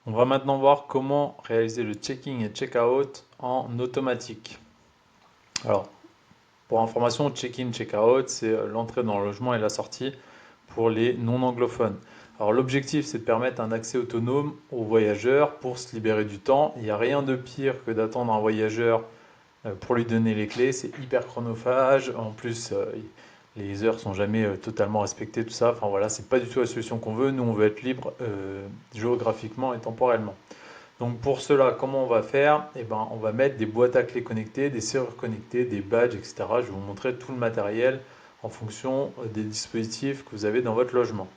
On va maintenant voir comment réaliser le check-in et check-out en automatique. Alors, pour information, check-in, check-out, c'est l'entrée dans le logement et la sortie pour les non-anglophones. Alors, l'objectif, c'est de permettre un accès autonome aux voyageurs pour se libérer du temps. Il n'y a rien de pire que d'attendre un voyageur pour lui donner les clés. C'est hyper chronophage. En plus, les heures sont jamais totalement respectées, tout ça. Enfin voilà, c'est pas du tout la solution qu'on veut. Nous, on veut être libre géographiquement et temporellement. Donc pour cela, comment on va faire? Eh ben, on va mettre des boîtes à clés connectées, des serrures connectées, des badges, etc. Je vais vous montrer tout le matériel en fonction des dispositifs que vous avez dans votre logement.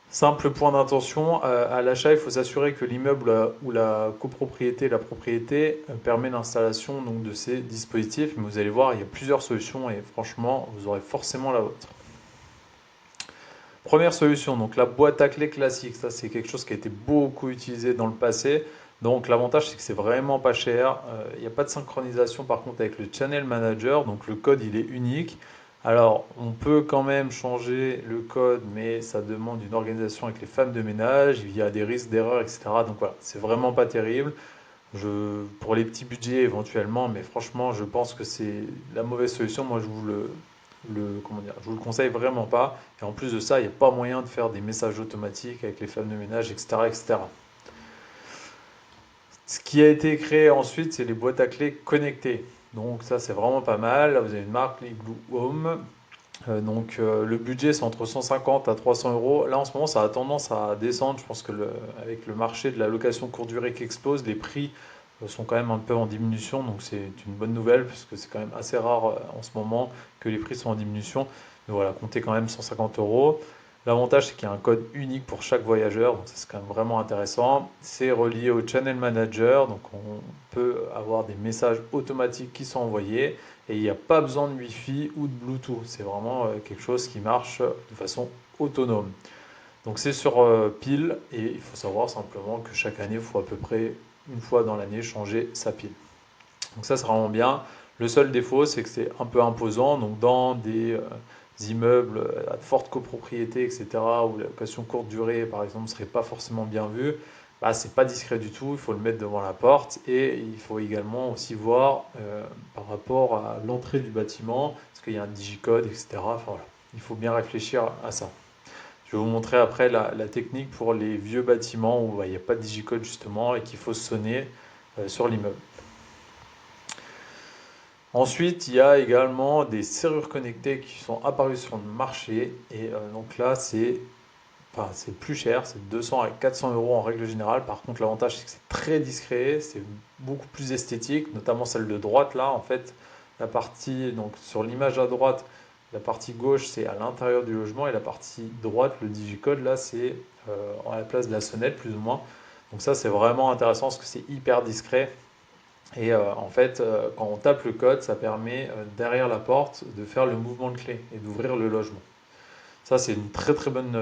Simple point d'intention, à l'achat, il faut s'assurer que l'immeuble ou la copropriété, la propriété permet l'installation donc, de ces dispositifs. Mais vous allez voir, il y a plusieurs solutions et franchement, vous aurez forcément la vôtre. Première solution, donc la boîte à clés classique. Ça, c'est quelque chose qui a été beaucoup utilisé dans le passé. Donc l'avantage, c'est que c'est vraiment pas cher. Il n'y a pas de synchronisation par contre avec le Channel Manager. Donc le code, il est unique. Alors, on peut quand même changer le code, mais ça demande une organisation avec les femmes de ménage. Il y a des risques d'erreur, etc. Donc voilà, c'est vraiment pas terrible. Pour les petits budgets éventuellement, mais franchement, je pense que c'est la mauvaise solution. Moi, comment dire, je vous le conseille vraiment pas. Et en plus de ça, il n'y a pas moyen de faire des messages automatiques avec les femmes de ménage, etc., etc. Ce qui a été créé ensuite, c'est les boîtes à clés connectées. Donc ça, c'est vraiment pas mal. Là, vous avez une marque, les Blue Home. Le budget, c'est entre 150 à 300 euros. Là, en ce moment, ça a tendance à descendre. Je pense que avec le marché de la location courte durée qui explose, les prix sont quand même un peu en diminution. Donc c'est une bonne nouvelle parce que c'est quand même assez rare en ce moment que les prix sont en diminution. Mais voilà, comptez quand même 150 euros. L'avantage, c'est qu'il y a un code unique pour chaque voyageur, donc ça, c'est quand même vraiment intéressant. C'est relié au Channel Manager, donc on peut avoir des messages automatiques qui sont envoyés et il n'y a pas besoin de Wi-Fi ou de Bluetooth. C'est vraiment quelque chose qui marche de façon autonome. Donc c'est sur pile et il faut savoir simplement que chaque année, il faut à peu près une fois dans l'année changer sa pile. Donc ça, c'est vraiment bien. Le seul défaut, c'est que c'est un peu imposant. Donc dans des immeubles à forte copropriété, etc., où la location courte durée, par exemple, ne serait pas forcément bien vue, bah, c'est pas discret du tout. Il faut le mettre devant la porte et il faut également aussi voir par rapport à l'entrée du bâtiment, parce qu'il y a un digicode, etc. Enfin, voilà. Il faut bien réfléchir à ça. Je vais vous montrer après la technique pour les vieux bâtiments où bah, il n'y a pas de digicode justement et qu'il faut sonner sur l'immeuble. Ensuite, il y a également des serrures connectées qui sont apparues sur le marché. Et donc là, c'est plus cher, c'est 200 à 400 euros en règle générale. Par contre, l'avantage, c'est que c'est très discret, c'est beaucoup plus esthétique, notamment celle de droite là. En fait, la partie, donc sur l'image à droite, la partie gauche, c'est à l'intérieur du logement et la partie droite, le digicode, là, c'est à la place de la sonnette, plus ou moins. Donc ça, c'est vraiment intéressant parce que c'est hyper discret. Et en fait, quand on tape le code, ça permet derrière la porte de faire le mouvement de clé et d'ouvrir le logement. Ça, c'est une très très bonne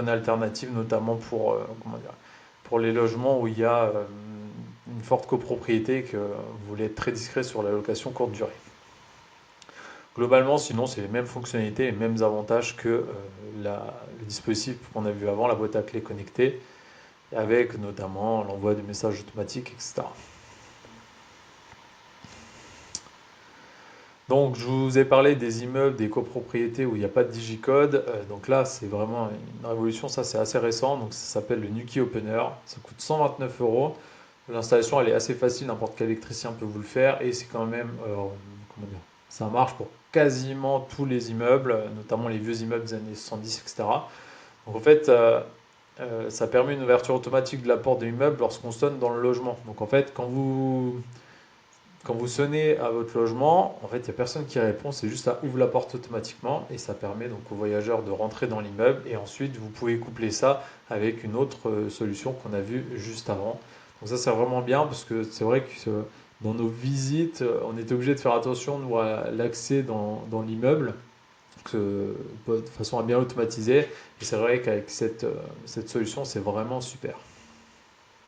alternative, notamment pour, comment dire, pour les logements où il y a une forte copropriété et que vous voulez être très discret sur la location courte durée. Globalement, sinon, c'est les mêmes fonctionnalités, les mêmes avantages que le dispositif qu'on a vu avant, la boîte à clés connectée, avec notamment l'envoi de messages automatiques, etc. Donc, je vous ai parlé des immeubles, des copropriétés où il n'y a pas de digicode. Donc là, c'est vraiment une révolution. Ça, c'est assez récent. Donc, ça s'appelle le Nuki Opener. Ça coûte 129 euros. L'installation, elle est assez facile. N'importe quel électricien peut vous le faire. Et c'est quand même, comment dire, ça marche pour quasiment tous les immeubles, notamment les vieux immeubles des années 70, etc. Donc, en fait, ça permet une ouverture automatique de la porte de l'immeuble lorsqu'on sonne dans le logement. Donc, en fait, quand vous sonnez à votre logement, en fait, il n'y a personne qui répond, c'est juste ça ouvre la porte automatiquement et ça permet donc aux voyageurs de rentrer dans l'immeuble et ensuite vous pouvez coupler ça avec une autre solution qu'on a vue juste avant. Donc ça c'est vraiment bien parce que c'est vrai que dans nos visites, on était obligé de faire attention nous à l'accès dans l'immeuble de façon à bien automatiser et c'est vrai qu'avec cette solution c'est vraiment super.